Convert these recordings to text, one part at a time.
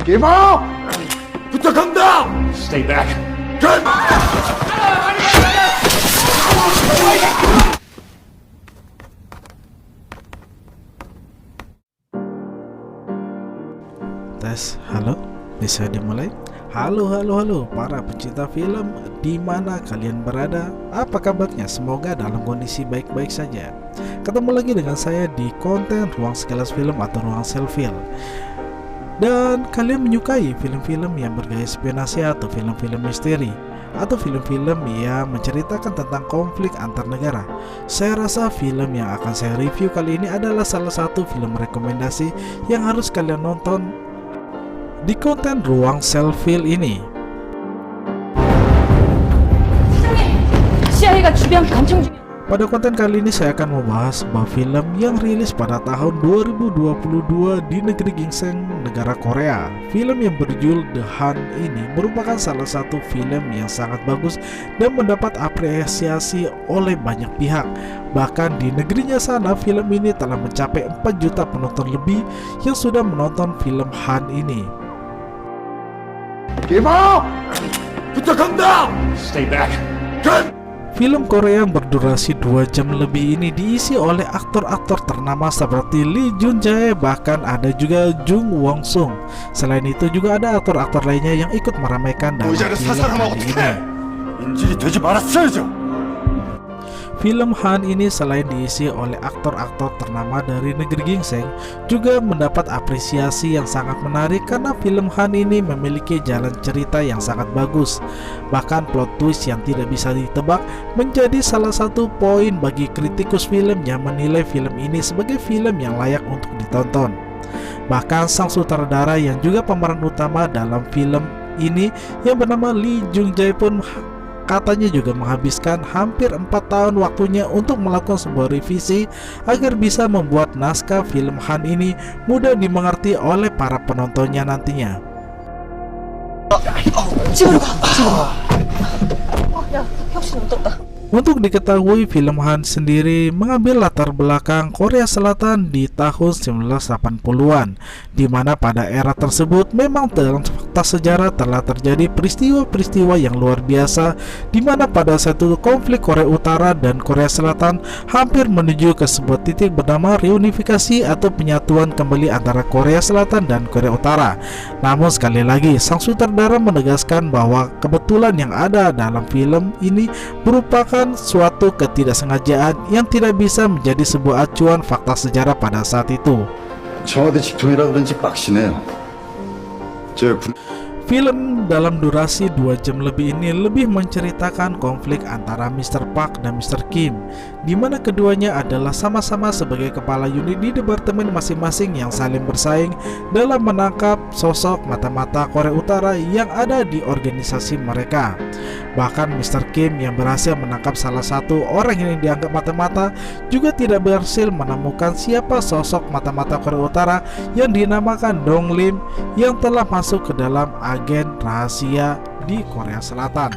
Give up! 부탁한다! Stay back. Good! Tes, halo, bisa dimulai? Halo para pecinta film di mana kalian berada? Apa kabarnya? Semoga dalam kondisi baik-baik saja. Ketemu lagi dengan saya di konten Ruang Sekilas Film atau Ruang Selfil. Dan kalian menyukai film-film yang bergaya spionase atau film-film misteri atau film-film yang menceritakan tentang konflik antar negara. Saya rasa film yang akan saya review kali ini adalah salah satu film rekomendasi yang harus kalian nonton di konten Ruang Selfil ini. CIA가 주변 관청 중에 Pada konten kali ini saya akan membahas sebuah film yang rilis pada tahun 2022 di negeri gingseng negara Korea. Film yang berjudul The Hun ini merupakan salah satu film yang sangat bagus dan mendapat apresiasi oleh banyak pihak. Bahkan di negerinya sana film ini telah mencapai 4 juta penonton lebih yang sudah menonton film Hun ini. Give up! 부탁한다! Stay back. Good! Film Korea yang berdurasi 2 jam lebih ini diisi oleh aktor-aktor ternama seperti Lee Jun Jae, bahkan ada juga Jung Won Sung. Selain itu juga ada aktor-aktor lainnya yang ikut meramaikan dalam 의자를 film 사살하면 kali ini. 어떡해! 인질이 되지 말았어야죠! Film Han ini selain diisi oleh aktor-aktor ternama dari negeri gingseng, juga mendapat apresiasi yang sangat menarik karena film Han ini memiliki jalan cerita yang sangat bagus. Bahkan plot twist yang tidak bisa ditebak menjadi salah satu poin bagi kritikus film yang menilai film ini sebagai film yang layak untuk ditonton. Bahkan sang sutradara yang juga pemeran utama dalam film ini yang bernama Lee Jung Jae pun katanya juga menghabiskan hampir 4 tahun waktunya untuk melakukan sebuah revisi agar bisa membuat naskah film Han ini mudah dimengerti oleh para penontonnya nantinya. 야, 혁신 묻었다. Untuk diketahui, film Han sendiri mengambil latar belakang Korea Selatan di tahun 1980-an, di mana pada era tersebut memang dalam fakta sejarah telah terjadi peristiwa-peristiwa yang luar biasa, di mana pada satu konflik Korea Utara dan Korea Selatan hampir menuju ke sebuah titik bernama reunifikasi atau penyatuan kembali antara Korea Selatan dan Korea Utara. Namun sekali lagi, sang sutradara menegaskan bahwa kebetulan yang ada dalam film ini merupakan suatu ketidaksengajaan yang tidak bisa menjadi sebuah acuan fakta sejarah pada saat itu. 청와대 직통이라 그런지 빡시네요. Film dalam durasi 2 jam lebih ini lebih menceritakan konflik antara Mr. Park dan Mr. Kim, di mana keduanya adalah sama-sama sebagai kepala unit di departemen masing-masing yang saling bersaing dalam menangkap sosok mata-mata Korea Utara yang ada di organisasi mereka. Bahkan Mr. Kim yang berhasil menangkap salah satu orang yang dianggap mata-mata juga tidak berhasil menemukan siapa sosok mata-mata Korea Utara yang dinamakan Dong Lim yang telah masuk ke dalam agen rahasia di Korea Selatan.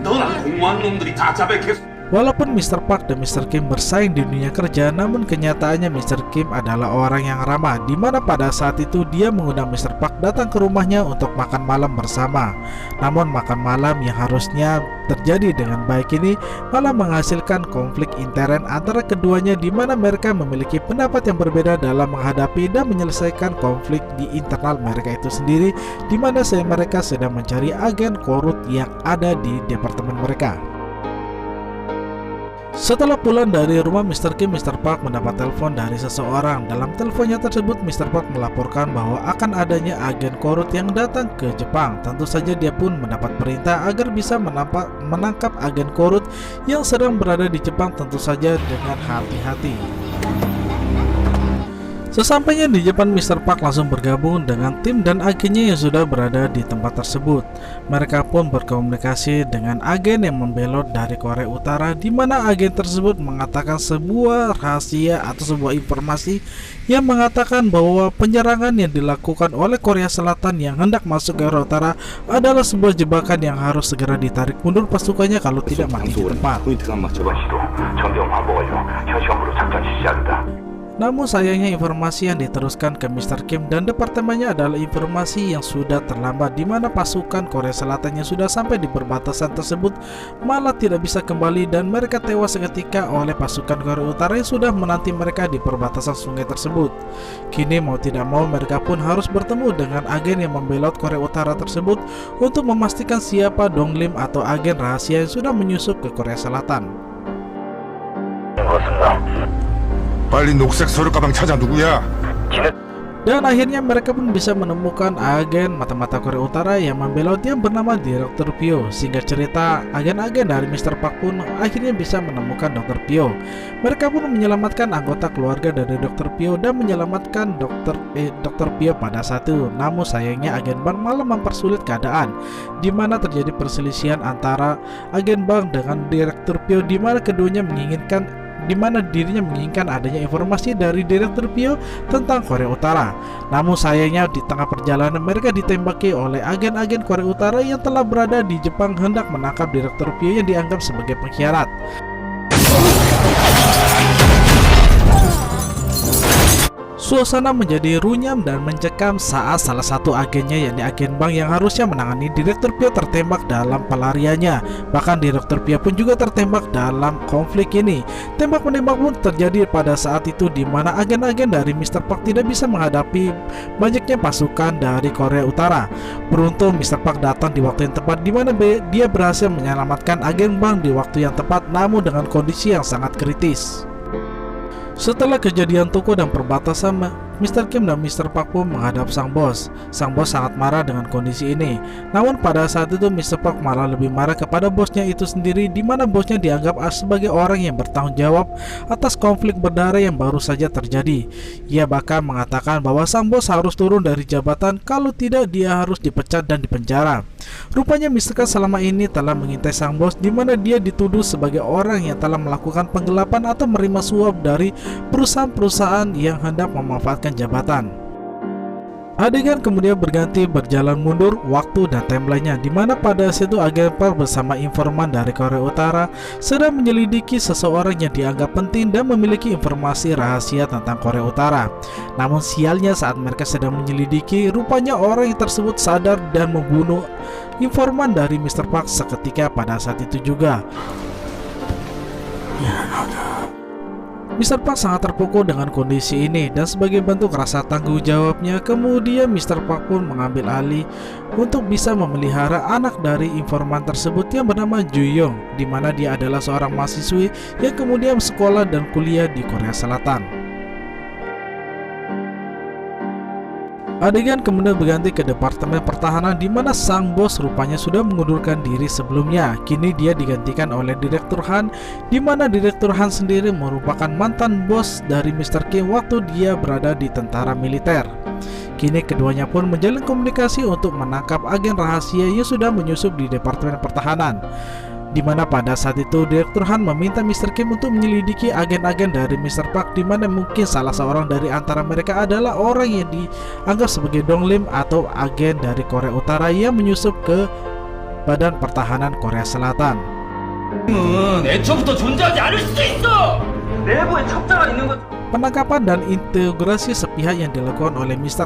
너나 공무원 놈들이 다 자백했어. Walaupun Mr. Park dan Mr. Kim bersaing di dunia kerja, namun kenyataannya Mr. Kim adalah orang yang ramah, di mana pada saat itu dia mengundang Mr. Park datang ke rumahnya untuk makan malam bersama. Namun makan malam yang harusnya terjadi dengan baik ini malah menghasilkan konflik intern antara keduanya, di mana mereka memiliki pendapat yang berbeda dalam menghadapi dan menyelesaikan konflik di internal mereka itu sendiri, di mana mereka sedang mencari agen korut yang ada di departemen mereka. Setelah pulang dari rumah Mr. Kim, Mr. Park mendapat telepon dari seseorang. Dalam teleponnya tersebut, Mr. Park melaporkan bahwa akan adanya agen korut yang datang ke Jepang. Tentu saja dia pun mendapat perintah agar bisa menangkap agen korut yang sedang berada di Jepang, tentu saja dengan hati-hati. Sesampainya di Jepang, Mr. Park langsung bergabung dengan tim dan agennya yang sudah berada di tempat tersebut. Mereka pun berkomunikasi dengan agen yang membelot dari Korea Utara, di mana agen tersebut mengatakan sebuah rahasia atau sebuah informasi yang mengatakan bahwa penyerangan yang dilakukan oleh Korea Selatan yang hendak masuk ke Korea Utara adalah sebuah jebakan yang harus segera ditarik mundur pasukannya kalau tidak mati di tempat. Namun sayangnya informasi yang diteruskan ke Mr. Kim dan departemennya adalah informasi yang sudah terlambat, di mana pasukan Korea Selatan yang sudah sampai di perbatasan tersebut malah tidak bisa kembali dan mereka tewas seketika oleh pasukan Korea Utara yang sudah menanti mereka di perbatasan sungai tersebut. Kini mau tidak mau mereka pun harus bertemu dengan agen yang membelot Korea Utara tersebut untuk memastikan siapa Dong Lim atau agen rahasia yang sudah menyusup ke Korea Selatan. 빨리 녹색 서류 가방 찾아. 누구야? Dan akhirnya mereka pun bisa menemukan agen mata-mata Korea Utara yang membelot yang bernama Dr. Pyo. Singkat cerita, agen-agen dari Mr. Park pun akhirnya bisa menemukan Dr. Pyo. Mereka pun menyelamatkan anggota keluarga dari Dr. Pyo dan menyelamatkan Dr. Pyo pada saat itu. Namun sayangnya agen bank malah mempersulit keadaan, di mana terjadi perselisihan antara agen bank dengan Dr. Pyo, di mana keduanya dirinya menginginkan adanya informasi dari Dr. Pyo tentang Korea Utara. Namun sayangnya di tengah perjalanan mereka ditembaki oleh agen-agen Korea Utara yang telah berada di Jepang hendak menangkap Dr. Pyo yang dianggap sebagai pengkhianat. Suasana menjadi runyam dan mencekam saat salah satu agennya, yakni agen bank yang harusnya menangani Dr. Pyo, tertembak dalam pelariannya. Bahkan Dr. Pyo pun juga tertembak dalam konflik ini. Tembak-menembak pun terjadi pada saat itu, di mana agen-agen dari Mr. Park tidak bisa menghadapi banyaknya pasukan dari Korea Utara. Beruntung Mr. Park datang di waktu yang tepat, di mana dia berhasil menyelamatkan agen bank di waktu yang tepat, namun dengan kondisi yang sangat kritis. Setelah kejadian toko dan perbatasan, Mr. Kim dan Mr. Park pun menghadap sang bos. Sang bos sangat marah dengan kondisi ini. Namun pada saat itu Mr. Park malah lebih marah kepada bosnya itu sendiri, di mana bosnya dianggap sebagai orang yang bertanggung jawab atas konflik berdarah yang baru saja terjadi. Ia bahkan mengatakan bahwa sang bos harus turun dari jabatan, kalau tidak dia harus dipecat dan dipenjara. Rupanya Mr. K selama ini telah mengintai sang bos, di mana dia dituduh sebagai orang yang telah melakukan penggelapan atau menerima suap dari perusahaan-perusahaan yang hendak memanfaatkan jabatan. Adegan kemudian berganti berjalan mundur waktu dan timelinenya, di mana pada situ agen Park bersama informan dari Korea Utara sedang menyelidiki seseorang yang dianggap penting dan memiliki informasi rahasia tentang Korea Utara. Namun sialnya saat mereka sedang menyelidiki, rupanya orang yang tersebut sadar dan membunuh informan dari Mr. Park seketika pada saat itu juga. Mr. Park sangat terpukul dengan kondisi ini, dan sebagai bentuk rasa tanggung jawabnya, kemudian Mr. Park pun mengambil alih untuk bisa memelihara anak dari informan tersebut yang bernama Ju Yong, di mana dia adalah seorang mahasiswi yang kemudian sekolah dan kuliah di Korea Selatan. Adegan kemudian berganti ke Departemen Pertahanan, di mana sang bos rupanya sudah mengundurkan diri sebelumnya. Kini dia digantikan oleh Direktur Han, di mana Direktur Han sendiri merupakan mantan bos dari Mr. Kim waktu dia berada di tentara militer. Kini keduanya pun menjalin komunikasi untuk menangkap agen rahasia yang sudah menyusup di Departemen Pertahanan, di mana pada saat itu Direktur Han meminta Mr. Kim untuk menyelidiki agen-agen dari Mr. Park, di mana mungkin salah seorang dari antara mereka adalah orang yang dianggap sebagai Dong Lim atau agen dari Korea Utara yang menyusup ke Badan Pertahanan Korea Selatan. 애초부터 존재하지 않을 수도 있어. 내부에 첩자가 있는 것. Penangkapan dan integrasi sepihak yang dilakukan oleh Mr.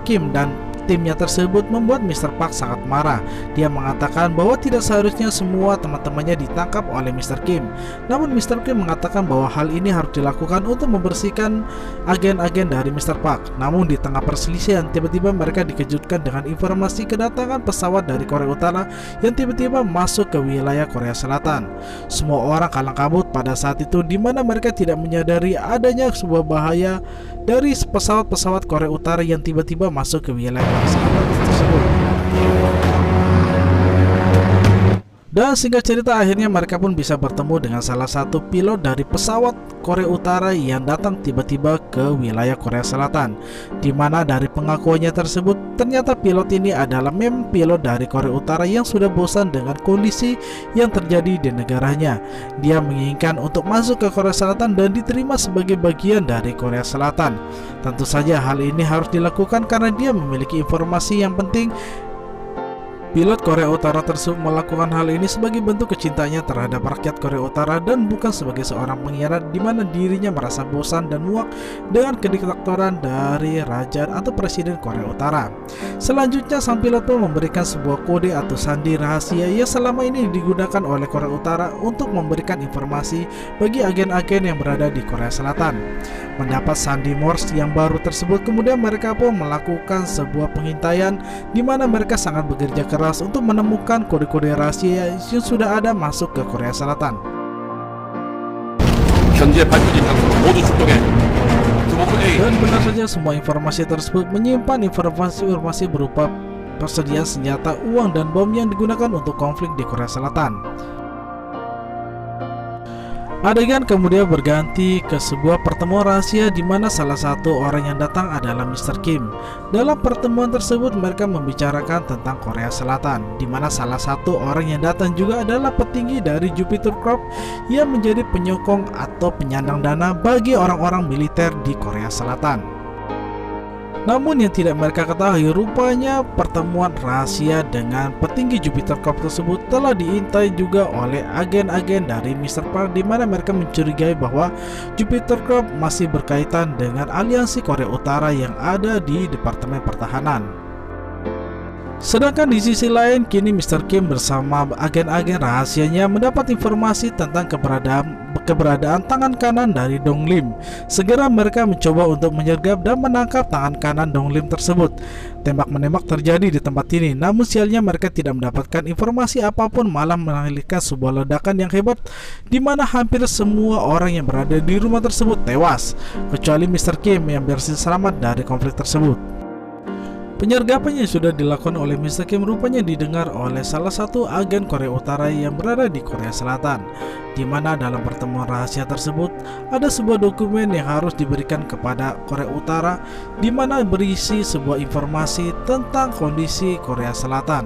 Kim dan timnya tersebut membuat Mr. Park sangat marah. Dia mengatakan bahwa tidak seharusnya semua teman-temannya ditangkap oleh Mr. Kim. Namun Mr. Kim mengatakan bahwa hal ini harus dilakukan untuk membersihkan agen-agen dari Mr. Park. Namun di tengah perselisihan, tiba-tiba mereka dikejutkan dengan informasi kedatangan pesawat dari Korea Utara yang tiba-tiba masuk ke wilayah Korea Selatan. Semua orang kalang kabut pada saat itu, di mana mereka tidak menyadari adanya sebuah bahaya dari pesawat-pesawat Korea Utara yang tiba-tiba masuk ke wilayah Korea Selatan tersebut. Dan singkat cerita, akhirnya mereka pun bisa bertemu dengan salah satu pilot dari pesawat Korea Utara yang datang tiba-tiba ke wilayah Korea Selatan, di mana dari pengakuannya tersebut ternyata pilot ini adalah memang pilot dari Korea Utara yang sudah bosan dengan kondisi yang terjadi di negaranya. Dia menginginkan untuk masuk ke Korea Selatan dan diterima sebagai bagian dari Korea Selatan. Tentu saja hal ini harus dilakukan karena dia memiliki informasi yang penting Pilot Korea Utara tersebut melakukan hal ini sebagai bentuk kecintanya terhadap rakyat Korea Utara dan bukan sebagai seorang pengkhianat di mana dirinya merasa bosan dan muak dengan kediktatoran dari raja atau presiden Korea Utara. Selanjutnya, sang pilot pun memberikan sebuah kode atau sandi rahasia yang selama ini digunakan oleh Korea Utara untuk memberikan informasi bagi agen-agen yang berada di Korea Selatan. Mendapat sandi Morse yang baru tersebut, kemudian mereka pun melakukan sebuah pengintaian di mana mereka sangat bekerja keras untuk menemukan kode-kode rahasia yang sudah ada masuk ke Korea Selatan. 현재 발표진 장소로 모두 출동해. 규모는 A. Dan benar saja semua informasi tersebut menyimpan informasi berupa persediaan senjata, uang, dan bom yang digunakan untuk konflik di Korea Selatan. Adegan kemudian berganti ke sebuah pertemuan rahasia di mana salah satu orang yang datang adalah Mr. Kim. Dalam pertemuan tersebut mereka membicarakan tentang Korea Selatan, di mana salah satu orang yang datang juga adalah petinggi dari Jupiter Corp yang menjadi penyokong atau penyandang dana bagi orang-orang militer di Korea Selatan. Namun yang tidak mereka ketahui, rupanya pertemuan rahasia dengan petinggi Jupiter Corp tersebut telah diintai juga oleh agen-agen dari Mr. Park, di mana mereka mencurigai bahwa Jupiter Corp masih berkaitan dengan aliansi Korea Utara yang ada di Departemen Pertahanan. Sedangkan di sisi lain, kini Mr. Kim bersama agen-agen rahasianya mendapat informasi tentang keberadaan tangan kanan dari Dong Lim. Segera mereka mencoba untuk menyergap dan menangkap tangan kanan Dong Lim tersebut. Tembak-menembak terjadi di tempat ini, namun sialnya mereka tidak mendapatkan informasi apapun, malah mengalihkan sebuah ledakan yang hebat di mana hampir semua orang yang berada di rumah tersebut tewas, kecuali Mr. Kim yang berhasil selamat dari konflik tersebut. Penyergapan yang sudah dilakukan oleh Mr. Kim rupanya didengar oleh salah satu agen Korea Utara yang berada di Korea Selatan, di mana dalam pertemuan rahasia tersebut ada sebuah dokumen yang harus diberikan kepada Korea Utara, di mana berisi sebuah informasi tentang kondisi Korea Selatan.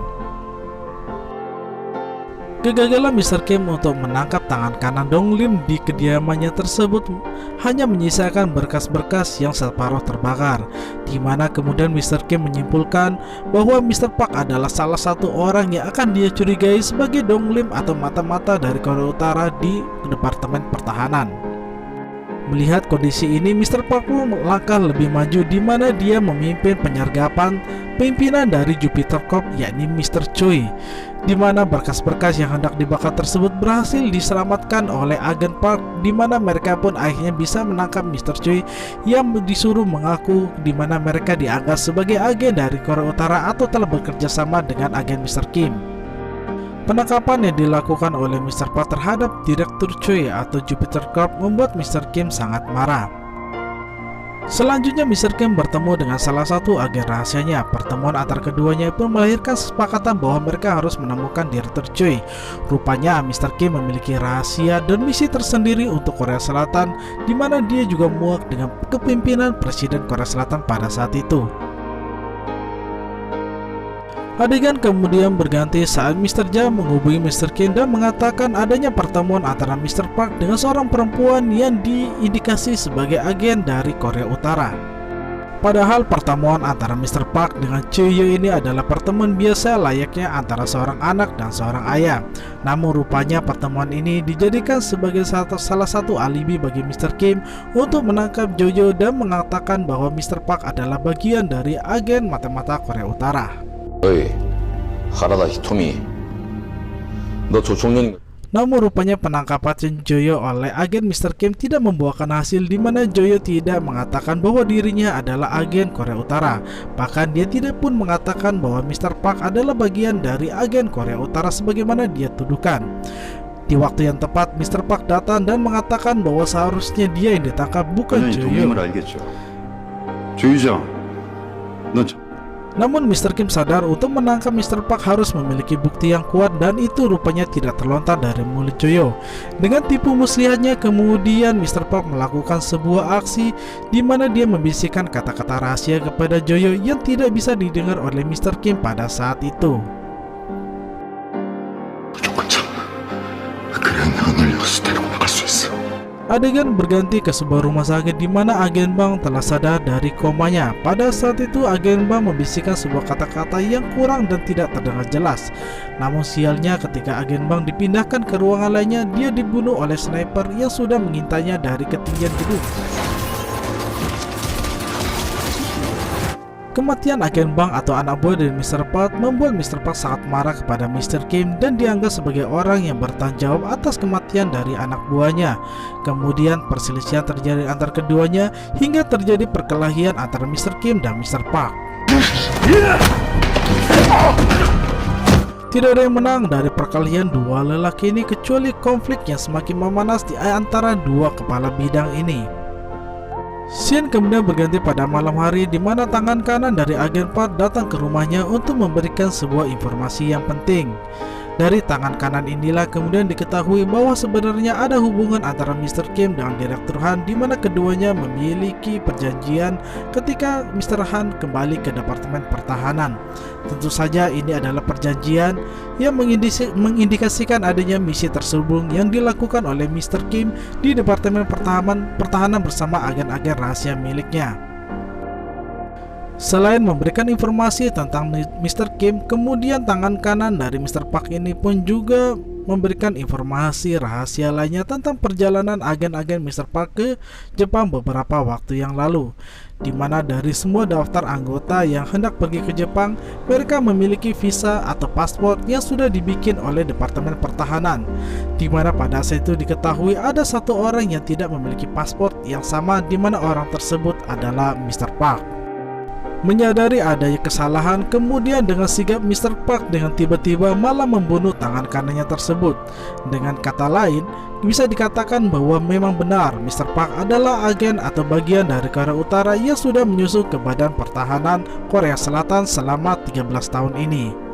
Kegagalan Mr. Kim untuk menangkap tangan kanan Dong Lim di kediamannya tersebut hanya menyisakan berkas-berkas yang separuh terbakar, di mana kemudian Mr. Kim menyimpulkan bahwa Mr. Park adalah salah satu orang yang akan dia curigai sebagai Dong Lim atau mata-mata dari Korea Utara di Departemen Pertahanan. Melihat kondisi ini, Mr. Park pun melangkah lebih maju, di mana dia memimpin penyergapan pimpinan dari Jupiter Corp, yakni Mr. Choi, di mana berkas-berkas yang hendak dibakar tersebut berhasil diselamatkan oleh agen Park, di mana mereka pun akhirnya bisa menangkap Mr. Choi yang disuruh mengaku di mana mereka dianggap sebagai agen dari Korea Utara atau telah bekerja sama dengan agen Mr. Kim. Penangkapan yang dilakukan oleh Mr. Park terhadap Direktur Choi atau Jupiter Corp membuat Mr. Kim sangat marah. Selanjutnya Mr. Kim bertemu dengan salah satu agen rahasianya. Pertemuan antar keduanya pun melahirkan kesepakatan bahwa mereka harus menemukan Direktur Choi. Rupanya Mr. Kim memiliki rahasia dan misi tersendiri untuk Korea Selatan, di mana dia juga muak dengan kepemimpinan Presiden Korea Selatan pada saat itu. Adegan kemudian berganti saat Mr. Ja menghubungi Mr. Kim dan mengatakan adanya pertemuan antara Mr. Park dengan seorang perempuan yang diindikasi sebagai agen dari Korea Utara. Padahal pertemuan antara Mr. Park dengan Choi Yo ini adalah pertemuan biasa layaknya antara seorang anak dan seorang ayah. Namun rupanya pertemuan ini dijadikan sebagai salah satu alibi bagi Mr. Kim untuk menangkap Jojo dan mengatakan bahwa Mr. Park adalah bagian dari agen mata-mata Korea Utara. 어이, 하라다 히토미, 너 조총련인 거. Namun rupanya penangkapan Joyo oleh agen Mr. Kim tidak membuahkan hasil, di mana Joyo tidak mengatakan bahwa dirinya adalah agen Korea Utara. Bahkan dia tidak pun mengatakan bahwa Mr. Park adalah bagian dari agen Korea Utara sebagaimana dia tuduhkan. Di waktu yang tepat, Mr. Park datang dan mengatakan bahwa seharusnya dia yang ditangkap, bukan 당연히 Joyo. 동림을 알겠죠. 조유정, 넌 Namun Mr. Kim sadar untuk menangkap Mr. Park harus memiliki bukti yang kuat, dan itu rupanya tidak terlontar dari mulut Joyo. Dengan tipu muslihatnya, kemudian Mr. Park melakukan sebuah aksi di mana dia membisikkan kata-kata rahasia kepada Joyo yang tidak bisa didengar oleh Mr. Kim pada saat itu. 무조건 참. 그래야 너 널 여기서 데리고 나갈 수 있어. Adegan berganti ke sebuah rumah sakit di mana agen Bang telah sadar dari komanya. Pada saat itu agen Bang membisikkan sebuah kata-kata yang kurang dan tidak terdengar jelas. Namun sialnya ketika agen Bang dipindahkan ke ruangan lainnya, dia dibunuh oleh sniper yang sudah mengintainya dari ketinggian gedung. Kematian agen Bang atau anak buah dari Mr. Park membuat Mr. Park sangat marah kepada Mr. Kim dan dianggap sebagai orang yang bertanggung jawab atas kematian dari anak buahnya. Kemudian perselisihan terjadi antara keduanya hingga terjadi perkelahian antara Mr. Kim dan Mr. Park. Tidak ada yang menang dari perkelahian dua lelaki ini kecuali konflik yang semakin memanas di antara dua kepala bidang ini. Scene kemudian berganti pada malam hari di mana tangan kanan dari agen Park datang ke rumahnya untuk memberikan sebuah informasi yang penting. Dari tangan kanan inilah kemudian diketahui bahwa sebenarnya ada hubungan antara Mr. Kim dengan Direktur Han, di mana keduanya memiliki perjanjian ketika Mr. Han kembali ke Departemen Pertahanan. Tentu saja ini adalah perjanjian yang mengindikasikan adanya misi terselubung yang dilakukan oleh Mr. Kim di Departemen Pertahanan bersama agen-agen rahasia miliknya. Selain memberikan informasi tentang Mr. Kim, kemudian tangan kanan dari Mr. Park ini pun juga memberikan informasi rahasia lainnya tentang perjalanan agen-agen Mr. Park ke Jepang beberapa waktu yang lalu, di mana dari semua daftar anggota yang hendak pergi ke Jepang, mereka memiliki visa atau paspor yang sudah dibikin oleh Departemen Pertahanan, di mana pada saat itu diketahui ada satu orang yang tidak memiliki paspor yang sama, di mana orang tersebut adalah Mr. Park. Menyadari adanya kesalahan, kemudian dengan sigap Mr. Park dengan tiba-tiba malah membunuh tangan kanannya tersebut. Dengan kata lain, bisa dikatakan bahwa memang benar Mr. Park adalah agen atau bagian dari Korea Utara yang sudah menyusup ke Badan Pertahanan Korea Selatan selama 13 tahun ini.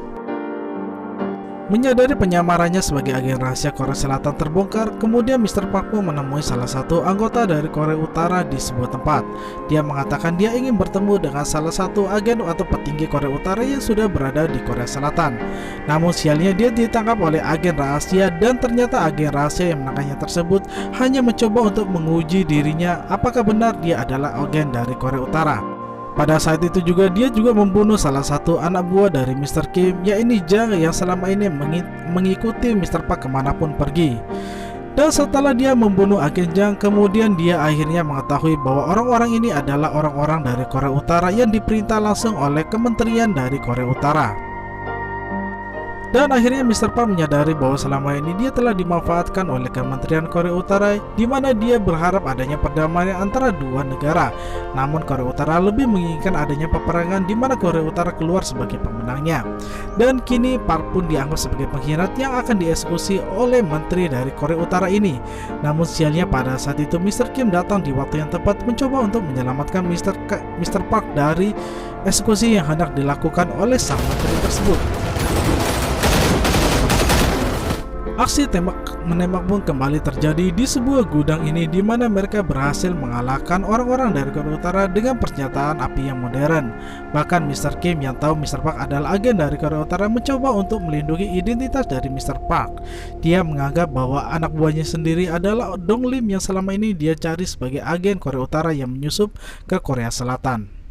Menyadari penyamarannya sebagai agen rahasia Korea Selatan terbongkar, kemudian Mr. Park pun menemui salah satu anggota dari Korea Utara di sebuah tempat. Dia mengatakan dia ingin bertemu dengan salah satu agen atau petinggi Korea Utara yang sudah berada di Korea Selatan. Namun sialnya dia ditangkap oleh agen rahasia, dan ternyata agen rahasia yang menangkapnya tersebut hanya mencoba untuk menguji dirinya apakah benar dia adalah agen dari Korea Utara. Pada saat itu juga dia juga membunuh salah satu anak buah dari Mr. Kim, yaitu Jang, yang selama ini mengikuti Mr. Park kemanapun pergi. Dan setelah dia membunuh agen Jang, kemudian dia akhirnya mengetahui bahwa orang-orang ini adalah orang-orang dari Korea Utara yang diperintah langsung oleh kementerian dari Korea Utara. Dan akhirnya Mr. Park menyadari bahwa selama ini dia telah dimanfaatkan oleh Kementerian Korea Utara, di mana dia berharap adanya perdamaian antara dua negara. Namun Korea Utara lebih menginginkan adanya peperangan, di mana Korea Utara keluar sebagai pemenangnya. Dan kini Park pun dianggap sebagai pengkhianat yang akan dieksekusi oleh menteri dari Korea Utara ini. Namun sialnya pada saat itu Mr. Kim datang di waktu yang tepat mencoba untuk menyelamatkan Mr. Park dari eksekusi yang hendak dilakukan oleh sang menteri tersebut. Aksi tembak-menembak pun kembali terjadi di sebuah gudang ini, di mana mereka berhasil mengalahkan orang-orang dari Korea Utara dengan persenjataan api yang modern. Bahkan Mr. Kim yang tahu Mr. Park adalah agen dari Korea Utara mencoba untuk melindungi identitas dari Mr. Park. Dia menganggap bahwa anak buahnya sendiri adalah Dong Lim yang selama ini dia cari sebagai agen Korea Utara yang menyusup ke Korea Selatan.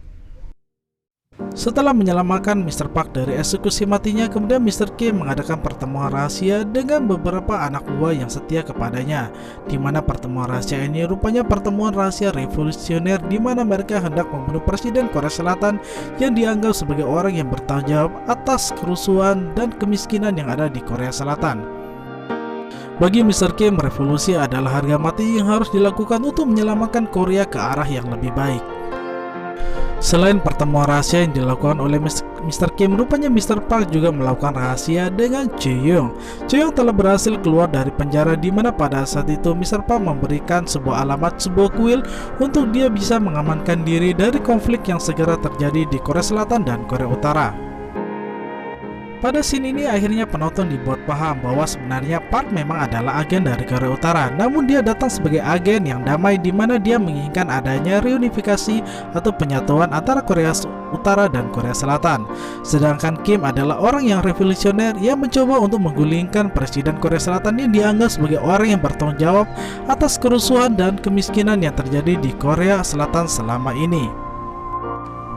Setelah menyelamatkan Mr. Park dari eksekusi matinya, kemudian Mr. Kim mengadakan pertemuan rahasia dengan beberapa anak buah yang setia kepadanya, di mana pertemuan rahasia ini rupanya pertemuan rahasia revolusioner, di mana mereka hendak membunuh Presiden Korea Selatan yang dianggap sebagai orang yang bertanggung jawab atas kerusuhan dan kemiskinan yang ada di Korea Selatan. Bagi Mr. Kim, revolusi adalah harga mati yang harus dilakukan untuk menyelamatkan Korea ke arah yang lebih baik. Selain pertemuan rahasia yang dilakukan oleh Mr. Kim, rupanya Mr. Park juga melakukan rahasia dengan Chae-young. Chae-young telah berhasil keluar dari penjara, di mana pada saat itu Mr. Park memberikan sebuah kuil untuk dia bisa mengamankan diri dari konflik yang segera terjadi di Korea Selatan dan Korea Utara. Pada scene ini akhirnya penonton dibuat paham bahwa sebenarnya Park memang adalah agen dari Korea Utara, namun dia datang sebagai agen yang damai di mana dia menginginkan adanya reunifikasi atau penyatuan antara Korea Utara dan Korea Selatan. Sedangkan Kim adalah orang yang revolusioner yang mencoba untuk menggulingkan Presiden Korea Selatan yang dianggap sebagai orang yang bertanggung jawab atas kerusuhan dan kemiskinan yang terjadi di Korea Selatan selama ini.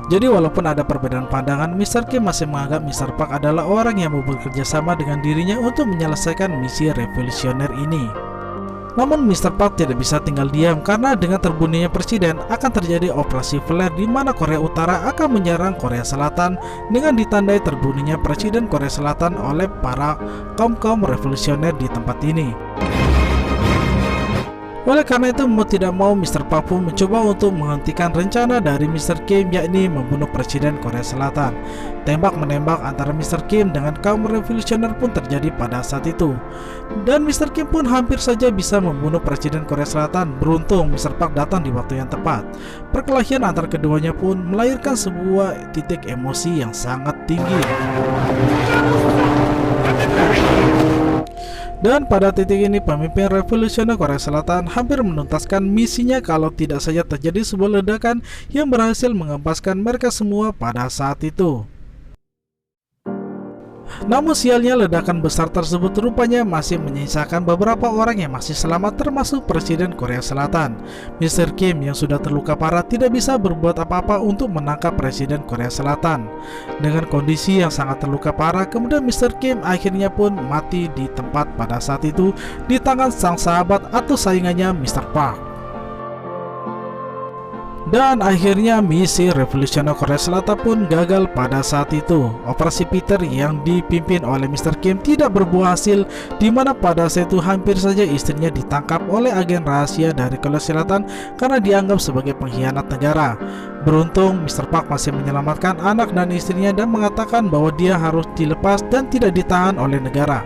Jadi walaupun ada perbedaan pandangan, Mr. Kim masih menganggap Mr. Park adalah orang yang mau bekerja sama dengan dirinya untuk menyelesaikan misi revolusioner ini. Namun Mr. Park tidak bisa tinggal diam karena dengan terbunuhnya presiden akan terjadi operasi flare di mana Korea Utara akan menyerang Korea Selatan dengan ditandai terbunuhnya presiden Korea Selatan oleh para kaum revolusioner di tempat ini. Oleh karena itu mau tidak mau Mr. Park pun mencoba untuk menghentikan rencana dari Mr. Kim, yakni membunuh Presiden Korea Selatan. Tembak-menembak antara Mr. Kim dengan kaum revolusioner pun terjadi pada saat itu. Dan Mr. Kim pun hampir saja bisa membunuh Presiden Korea Selatan. Beruntung Mr. Park datang di waktu yang tepat. Perkelahian antara keduanya pun melahirkan sebuah titik emosi yang sangat tinggi. Dan pada titik ini pemimpin revolusioner Korea Selatan hampir menuntaskan misinya kalau tidak saja terjadi sebuah ledakan yang berhasil mengempaskan mereka semua pada saat itu. Namun sialnya ledakan besar tersebut rupanya masih menyisakan beberapa orang yang masih selamat, termasuk Presiden Korea Selatan. Mr. Kim yang sudah terluka parah tidak bisa berbuat apa-apa untuk menangkap Presiden Korea Selatan. Dengan kondisi yang sangat terluka parah, kemudian Mr. Kim akhirnya pun mati di tempat pada saat itu di tangan sang sahabat atau saingannya Mr. Park. Dan akhirnya misi revolusioner Korea Selatan pun gagal pada saat itu. Operasi Peter yang dipimpin oleh Mr. Kim tidak berbuah hasil, di mana pada saat itu hampir saja istrinya ditangkap oleh agen rahasia dari Korea Selatan karena dianggap sebagai pengkhianat negara. Beruntung Mr. Park masih menyelamatkan anak dan istrinya dan mengatakan bahwa dia harus dilepas dan tidak ditahan oleh negara.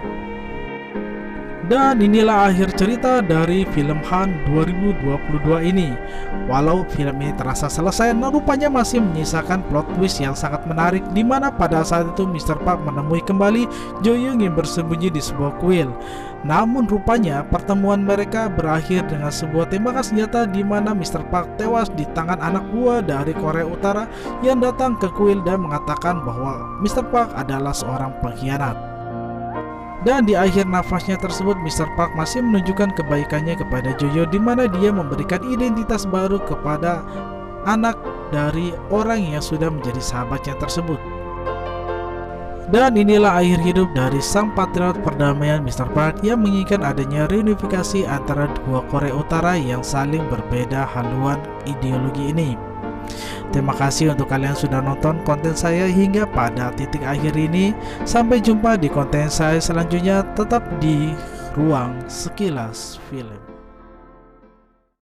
Dan inilah akhir cerita dari film Han 2022 ini. Walau film ini terasa selesai, rupanya masih menyisakan plot twist yang sangat menarik, di mana pada saat itu Mr. Park menemui kembali Jo Young yang bersembunyi di sebuah kuil. Namun rupanya pertemuan mereka berakhir dengan sebuah tembakan senjata di mana Mr. Park tewas di tangan anak buah dari Korea Utara yang datang ke kuil dan mengatakan bahwa Mr. Park adalah seorang pengkhianat. Dan di akhir nafasnya tersebut Mr. Park masih menunjukkan kebaikannya kepada Jojo, di mana dia memberikan identitas baru kepada anak dari orang yang sudah menjadi sahabatnya tersebut. Dan inilah akhir hidup dari sang patriot perdamaian Mr. Park yang menginginkan adanya reunifikasi antara dua Korea Utara yang saling berbeda haluan ideologi ini. Terima kasih untuk kalian sudah nonton konten saya hingga pada titik akhir ini. Sampai jumpa di konten saya selanjutnya, tetap di Ruang Sekilas Film.